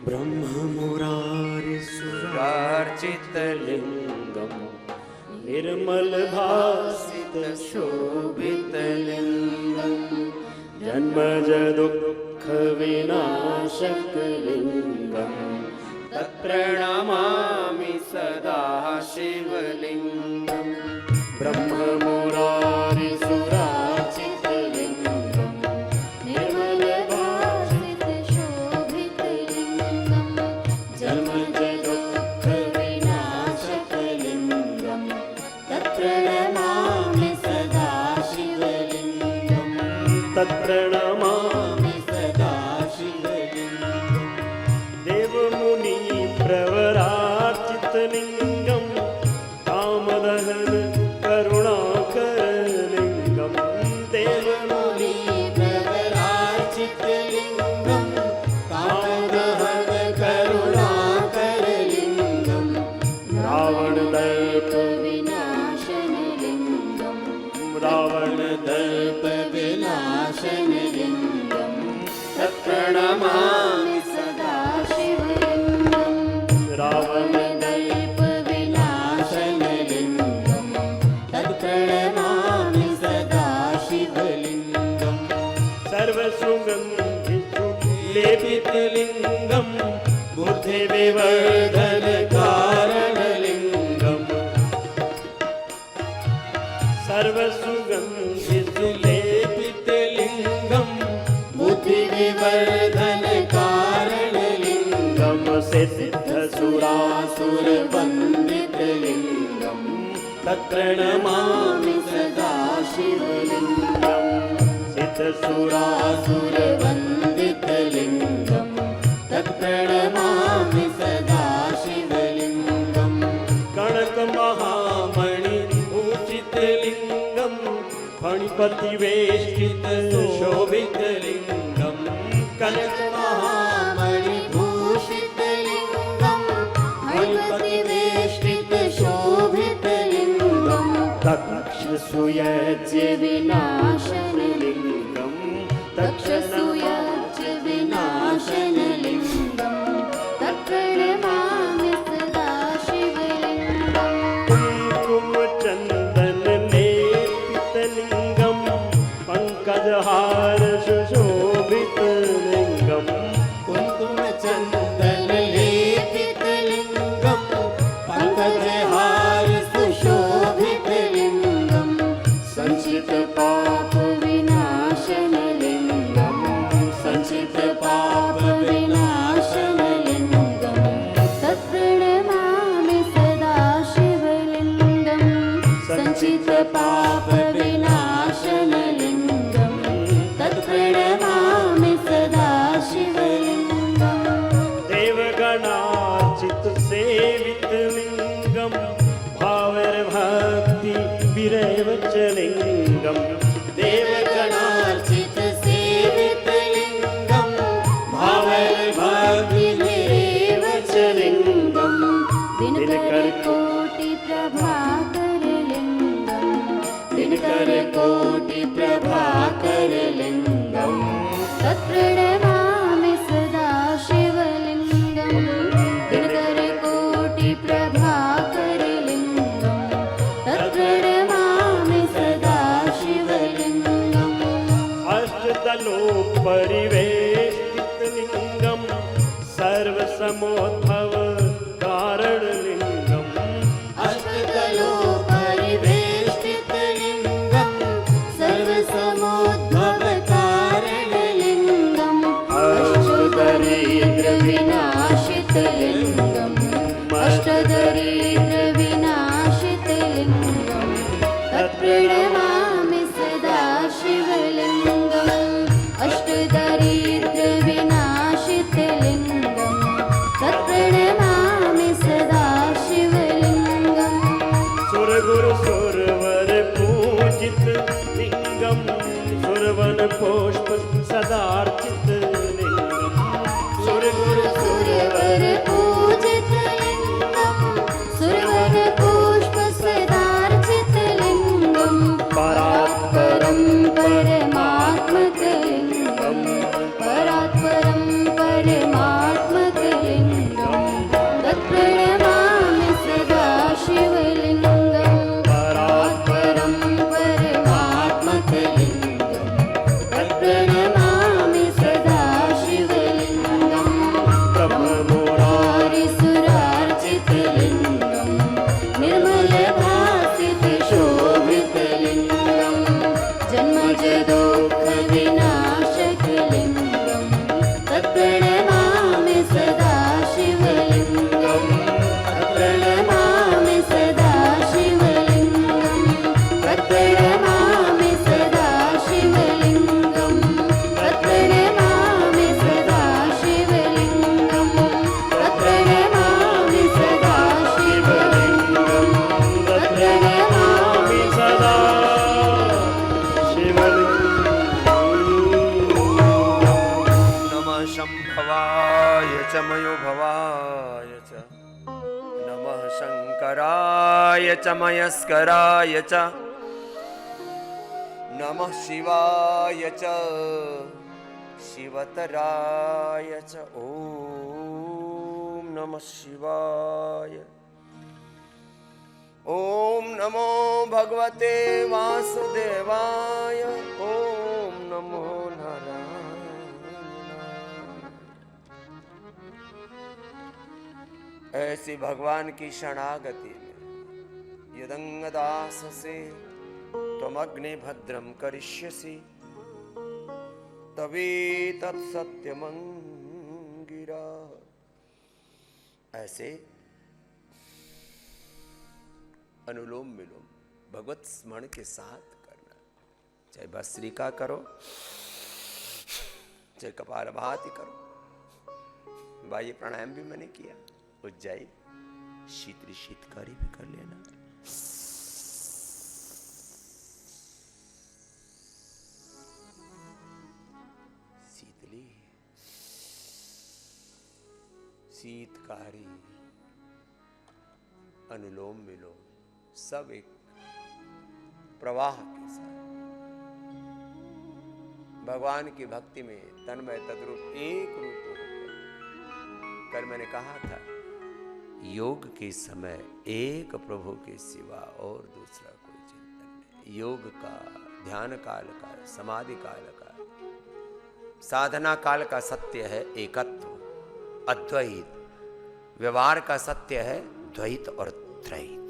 ब्रह्ममुरारिसुरार्चितलिङ्गं निर्मलभासितशोभितलिङ्गं जन्मज दुःखविनाशकलिङ्गं तत्प्रणमामि सदा शिवलिङ्गं ब्रह्ममुरारिसुरार्चितलिङ्गं निर्मलभासितशोभितलिङ्गं जन्मज दुःखविनाशकलिङ्गं तत्प्रणमामि सदा शिवलिङ्गं तत्प्रणमामि सदा शिवलिङ्गं देवमुनि प्रवरार्चितलिङ्गं कामदहन करुणाकरलिङ्गं देवमुनि प्रवरार्चितलिङ्गं कामदहन करुणाकरलिङ्गं रावणदर्पविनाशनलिङ्गं रावणदर्पविनाशनलिङ्गं तत्प्रणमामि सदा शिवलिङ्गं रावणदर्पविनाशनलिङ्गं तत्प्रणमामि सदा शिवलिङ्गं सर्वसुगन्धिलेपितलिङ्गं बुद्धिविवर्धनकारणलिङ्गं सर्वसुगन्धिलेपितलिङ्गं बुद्धिविवर्धनकारणलिङ्गं सिद्धसुरासुरवन्दितलिङ्गं तत्प्रणमामि सदा शिवलिङ्गं सिद्धसुरासुरवन्दितलिङ्गं तत्प्रणमामि सदा शिवलिङ्गं कनकमहामणिभूषितलिङ्गं फणिपतिवेष्टितशोभितलिङ्गं कनकमहामणिभूषितलिङ्गं फणिपतिवेष्टितशोभितलिङ्गं तक्षसुयज्यविनाशनलिङ्गं तक्षसुयज्यविनाशनलिङ्गं तत्प्रणमामि सदा शिवलिङ्गं कुङ्कुमचन्दनलेपितलिङ्गं पङ्कजहार सुशोभितलिङ्गं कुङ्कुमचन्दनलेपितलिङ्गं पङ्कजहार सुशोभितलिङ्गं संचितपापविनाशनलिङ्गं संचितपापविनाशनलिङ्गं तत्प्रणमामि सदा शिवलिङ्गं संचितपापविनाशनलिङ्गं तत्प्रणमामि सदा शिवलिङ्गं देवगणार्चितसेवितलिङ्गं भावैर्भक्तिभिरेवचलिङ्गं देवगणार्चितसेवितलिङ्गं भावैर्भक्तिभिरेवचलिङ्गं दिनकरकोटिप्रभाकरलिङ्गं दिनकरकोटिप्रभाकरलिङ्गं तत्प्रणमामि सदा शिवलिङ्गं दिनकरकोटिप्रभाकरलिङ्गं तत्प्रणमामि सदा शिवलिङ्गं अष्टतलोपरिवेष्टितलिङ्गं सर्वसमोद्भवकारणलिङ्गं अष्टतलोपरिवेष्टितलिङ्गं सर्वसमोद्भवकारणलिङ्गं अष्टदरिद्रविनाशितलिङ्गं अष्टदरिद्रविनाशितलिङ्गं तत्प्रणमामि सदा शिवलिङ्गं अष्टदरिद्रविनाशितलिङ्गं तत्प्रणमामि सदा शिवलिङ्गं सुरगुरुसुरवरपूजितलिङ्गं सुरवनपुष्प सदार्चितलिङ्गं सुरगुरुसुरवरपूजितलिङ्गं सुरवनपुष्प सदार्चितलिङ्गं परात्परं परमात्मकलिङ्गं परात्परं परमात्मकलिङ्गं महानुभवाय च नमः शंकराय च मयस्कराय च नमः शिवाय च शिवतराय च ओम नमः शिवाय। ओम नमो भगवते वासुदेवाय। ओम नमो नारायणाय। ऐसी भगवान की शरणागति में यदंगदास से त्वमग्नि भद्रम करिष्यसि तभी तत्सत्यमंगिरा। ऐसे अनुलोम विलोम भगवत स्मरण के साथ करना, चाहे भस्त्रिका करो चाहे कपालभाति करो। बाह्य प्राणायाम भी मैंने किया, उज्जाई शीतकारी भी कर लेना। शीतली शीतकारी अनुलोम विलोम सब एक प्रवाह के साथ भगवान की भक्ति में तन्मय तद्रूप एक रूप होकर। कल मैंने कहा था योग के समय एक प्रभु के सिवा और दूसरा कोई चिंतन नहीं। योग का, ध्यान काल का, समाधि काल का, साधना काल का सत्य है एकत्व अद्वैत। व्यवहार का सत्य है द्वैत और त्रैत।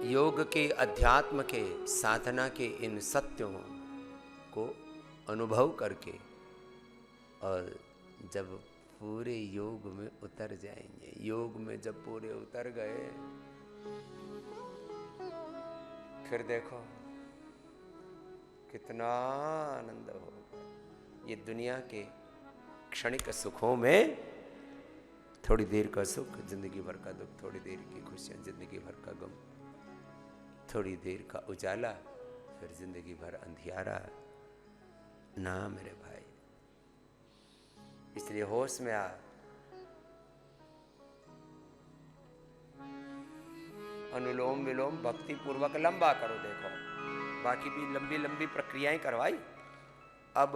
योग के, अध्यात्म के, साधना के इन सत्यों को अनुभव करके और जब पूरे योग में उतर जाएंगे, योग में जब पूरे उतर गए फिर देखो कितना आनंद होगा। ये दुनिया के क्षणिक सुखों में थोड़ी देर का सुख, जिंदगी भर का दुख, थोड़ी देर की खुशियां, जिंदगी भर का गम, थोड़ी देर का उजाला, फिर जिंदगी भर अंधियारा ना मेरे भाई। इसलिए होश में आ। अनुलोम विलोम भक्ति पूर्वक लंबा करो। देखो बाकी भी लंबी लंबी प्रक्रियाएं करवाई। अब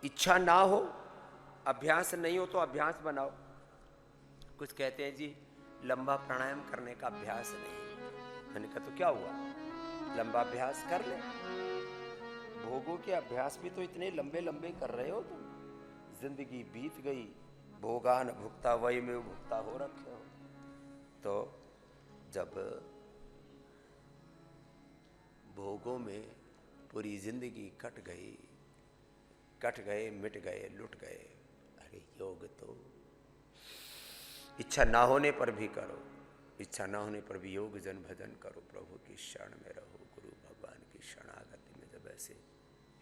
इच्छा ना हो, अभ्यास नहीं हो तो अभ्यास बनाओ। कुछ कहते हैं जी लंबा प्राणायाम करने का अभ्यास नहीं। मैंने कहा तो क्या हुआ, लंबा अभ्यास कर ले। भोगों के अभ्यास भी तो इतने लंबे लंबे कर रहे हो तुम। जिंदगी बीत गई, भोगान भुगता वही में भुगता हो रखे हो। तो जब भोगों में पूरी जिंदगी कट गए, मिट गए, लुट गए, अरे योग तो इच्छा ना होने पर भी करो, इच्छा ना होने पर भी योग जन भजन करो, प्रभु की शरण में रहो, गुरु भगवान की शरणागति में जब ऐसे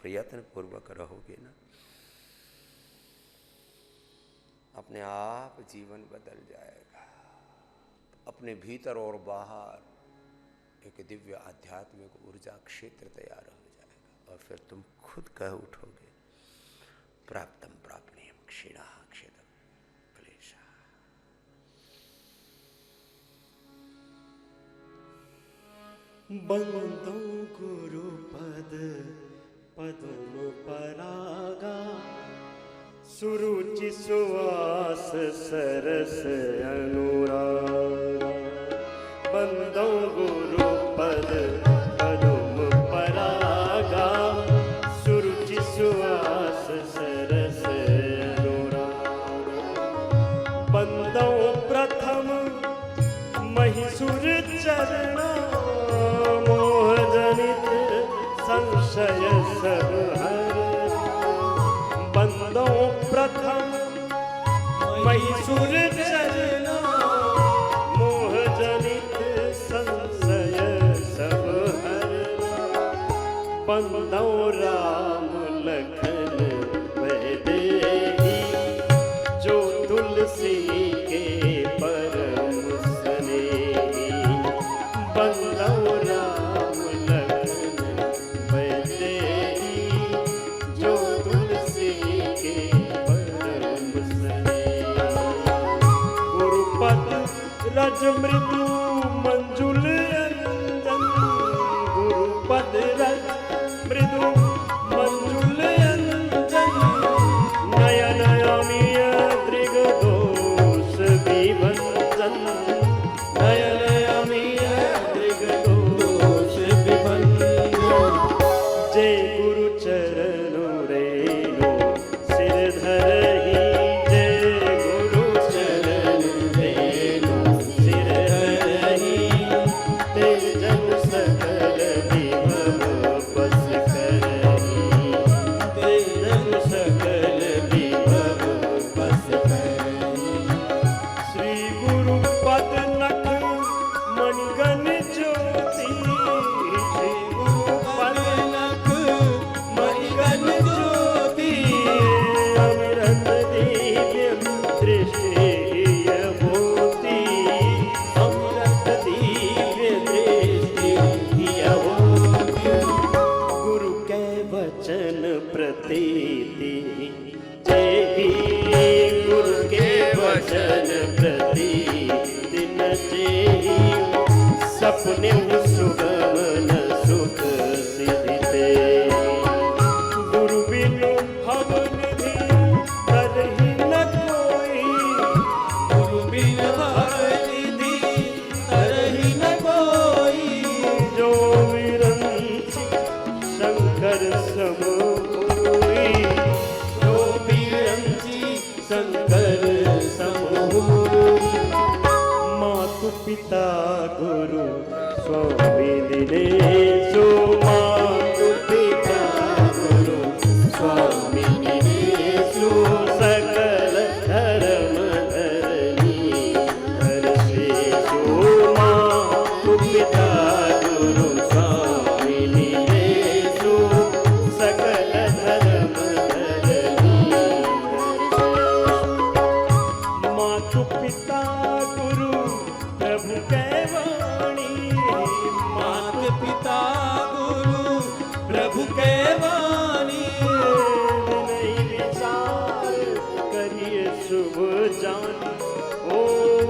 प्रयत्न पूर्वक रहोगे ना, अपने आप जीवन बदल जाएगा। अपने भीतर और बाहर एक दिव्य आध्यात्मिक ऊर्जा क्षेत्र तैयार हो जाएगा और फिर तुम खुद कह उठोगे प्राप्तम प्रापणीयम क्षीणः क्षेत्रम क्लेशः। बंदो गुरु पद पद्म परागा सुरुचि सुवास सरस अनुरागा। बंदो गुरु पद पद्म परागा सुरुचि सुवास सरस अनुरागा। बंदो प्रथम महिषुर चरणा मोह जनित संशय सब हर। बंदो प्रथम महिषुर चरणा मोह जनित संशय सब हर। बंदो राम लखन वैदेही जो तुलसी के परम स्नेही। बंदो राम लखन वैदेही जो तुलसी सकल विभव बस करी। श्री गुरु पद नख मणिगण ज्योति, श्री गुरु पद नख मणिगण ज्योति, अमृत दिव्यम दृष्टि यभूति, अमृत दिव्य दृष्टि यभूति। गुरु के वचन प्रतीति जेहि, गुरु के वचन प्रतीति न जेहि, सपने सुगमन सुख सिद्धि तेहि। गुरु बिनु भव निधि तरहि न कोई, गुरु बिनु भव निधि तरहि न कोई। जो विरंचि शंकर सम होई, जो विरंचि शंकर सम होई। मातु पिता गुरु स्वामी दिनेशु, मातु पिता गुरु स्वामी दिनेशु, सकल धर्म धरणी हर्षेषु। मातु पिता गुरु स्वामी दिनेशु, सकल धर्म धरणी हर्षेषु। मातु पिता गुरु प्रभु के वाणी, मातु पिता गुरु प्रभु के वाणी। विनय विचार करिए शुभ जानी, ओ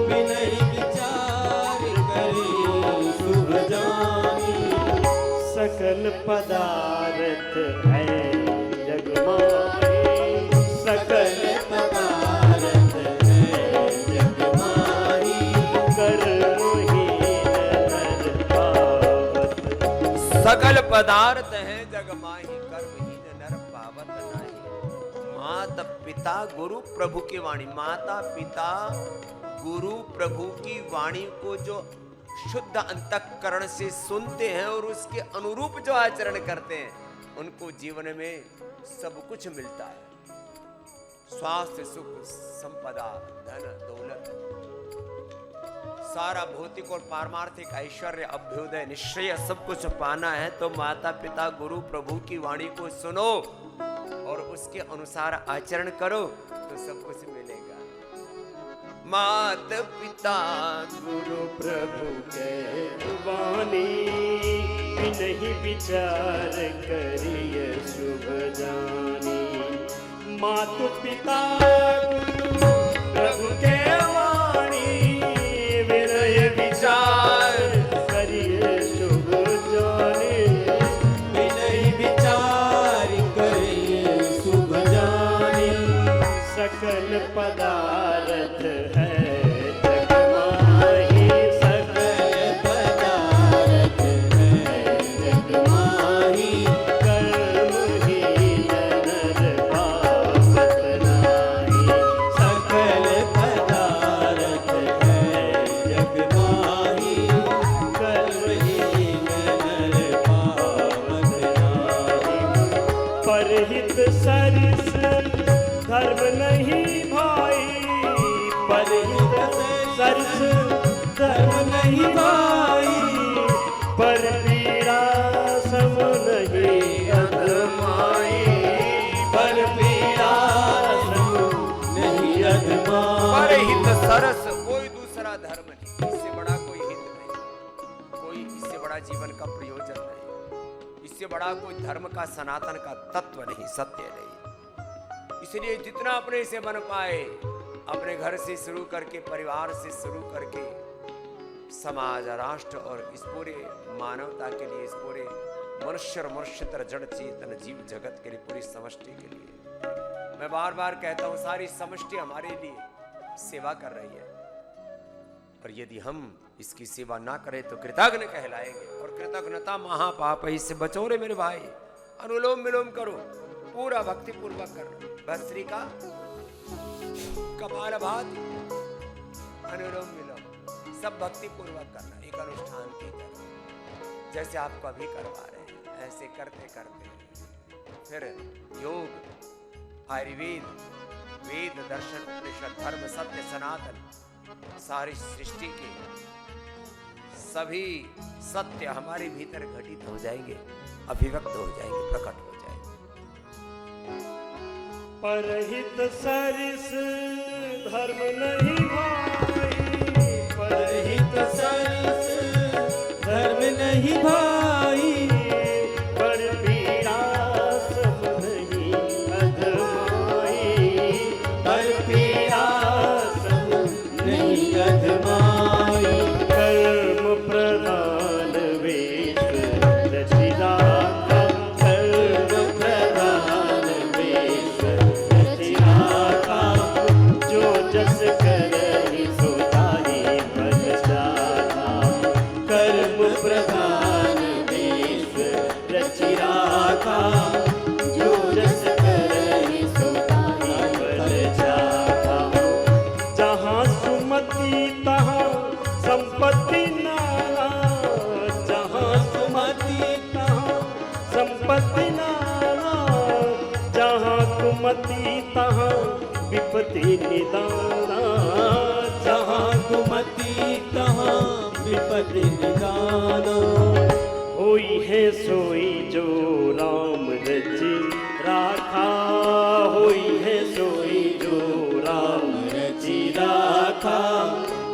विनय विचार करिए शुभ जानी। सकल पदार्थ है जग माही, सकल पदार्थ है जग माही। कर्महीन नर पावत, सकल पदार्थ है जग माही, कर्महीन नर पावत नाही। माता पिता गुरु प्रभु की वाणी, माता पिता गुरु प्रभु की वाणी को जो शुद्ध अंतःकरण से सुनते हैं और उसके अनुरूप जो आचरण करते हैं, उनको जीवन में सब कुछ मिलता है। स्वास्थ्य, सुख, संपदा, धन, दौलत, सारा भौतिक और पारमार्थिक ऐश्वर्य, अभ्युदय, निश्चय सब कुछ पाना है तो माता पिता गुरु प्रभु की वाणी को सुनो और उसके अनुसार आचरण करो तो सब कुछ मिलेगा। माता पिता गुरु प्रभु के वाणी, नहीं विचार करिए शुभ जानी। मातु पिता गुरु प्रभु के वाणी, विनय विचार करिए शुभ जानी। विनय विचार करिए शुभ जानी। सकल पदार्थ है जग माही, सकल पदार्थ है जग माही। कर्महीन नर पावत नाही, सकल पदार्थ है जग माही। कर्महीन नर पावत नाही। परहित सरिस धर्म नहीं भाई, परहित सरिस धर्म नहीं भाई। पर पीड़ा सम नहीं अधमाई, पर पीड़ा सम नहीं अधमाई। परहित सरस, कोई दूसरा धर्म नहीं, इससे बड़ा कोई हित नहीं, कोई इससे बड़ा जीवन का प्रयोजन नहीं, इससे बड़ा कोई धर्म का सनातन का तत्व नहीं, सत्य नहीं। इसलिए जितना अपने से बन पाए, अपने घर से शुरू करके, परिवार से शुरू करके, समाज, राष्ट्र और इस पूरे मानवता के लिए, इस पूरे मनुष्य और मनुष्यतर जड़ चेतन जीव जगत के लिए, पूरी समष्टि के लिए मैं बार बार कहता हूं, सारी समष्टि हमारे लिए सेवा कर रही है और यदि हम इसकी सेवा ना करें तो कृतज्ञ कहलाएंगे और कृतज्ञता महापाप है। इससे बचो रे मेरे भाई। अनुलोम विलोम करो, पूरा भक्ति पूर्वक करना। भस्त्री का कपालभाति, अनुलोम विलोम सब भक्ति पूर्वक करना, एक अनुष्ठान की तरह जैसे आप कभी करवा रहे हैं, ऐसे करते करते फिर योग आयुर्वेद, वेद, दर्शन, उपनिषद, धर्म, सत्य, सनातन, सारी सृष्टि के सभी सत्य हमारे भीतर घटित हो जाएंगे, अभिव्यक्त हो जाएंगे, प्रकट हो जाएंगे। परहित सरिस धर्म नहीं भाई, परहित सरिस धर्म नहीं भाई, पर पीड़ा सब नहीं अधमाई, पर पीड़ा सब नहीं अधमाई। कर्म प्रधान वेश रचिराता, कर्म प्रधान वेश रचिराता, जो जस करहि सो ताहि फल जाता। कर्म प्रधान वेश रचिराता, जो जस करहि सो ताहि फल जाता। जहाँ सुमति तहाँ संपत्ति नाना, जहाँ सुमति तहाँ संपत्ति नाना, जहाँ कुमति तहाँ विपत्ति निदाना, जहाँ कुमति तहाँ विपत्ति निदाना। होई है सोई जो राम रचि राखा, होई है सोई जो राम रचि राखा,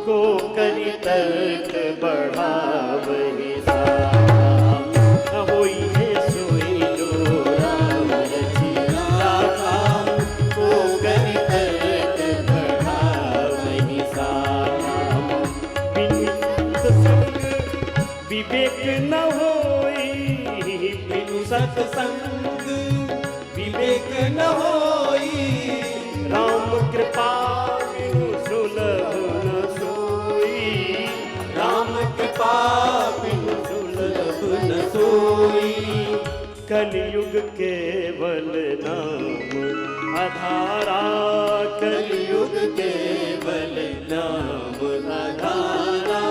को करि तर्क बढ़ावहि साखा। होई है सोई जो राम रचि राखा, को करि तर्क बढ़ावहि साखा। बिनु सत्संग विवेक न होई, बिनु सत्संग विवेक न होई, राम कृपा बिनु सुलभ न सोई, राम कृपा बिनु सुलभ न सोई। कलयुग केवल नाम आधारा, कलयुग केवल नाम आधारा,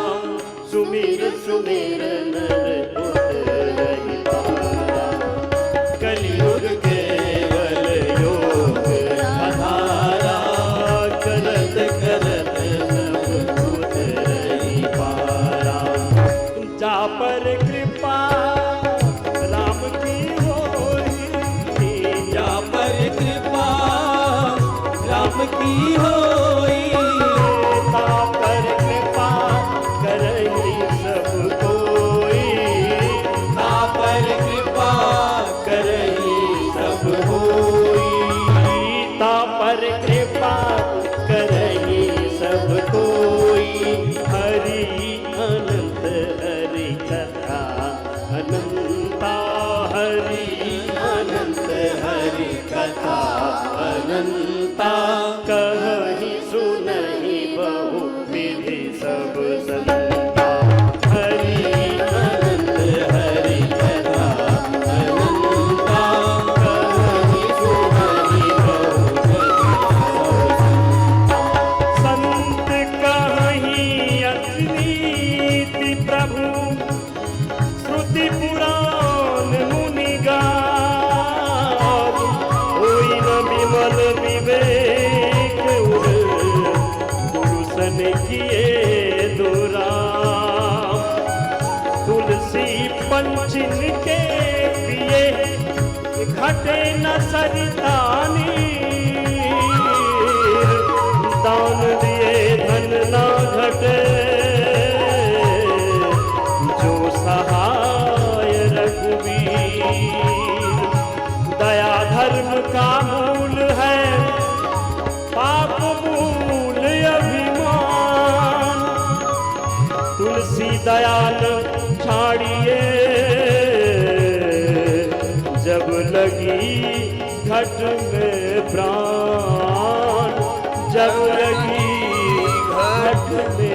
सुमिर सुमिर नर उतरहि पारा। कलयुग केवल योग आधारा, करत करत सब उतरहि पारा। जा पर कृपा राम की होई, जा पर कृपा राम की होई, ता पर कृपा करहि सब कोई, ता पर कृपा करहि सब होई, ता पर कृपा करहि सब कोई। हरि अनंत हरि कथा अनंता, हरि अनंत हरि कथा अनंता, कहि सुनहि बहु विधि सब संता। हरि अनंत हरि कथा अनंता, कहि सुनहि बहु विधि सब संत। कहि अतिनीति प्रभु, श्रुति पुराण मुनि गावि, होई न विमल विवेक गुरुसन किए दुराम। तुलसी पंचिन के पिए, घटे न सरितानी, दान दिए धन ना घटे, जो सहाय रघुवीर। दया धर्म का मूल है, पाप मूल अभिमान। तुलसी दयाल छाड़िए, जब लगी घट में प्राण, जब लगी घट में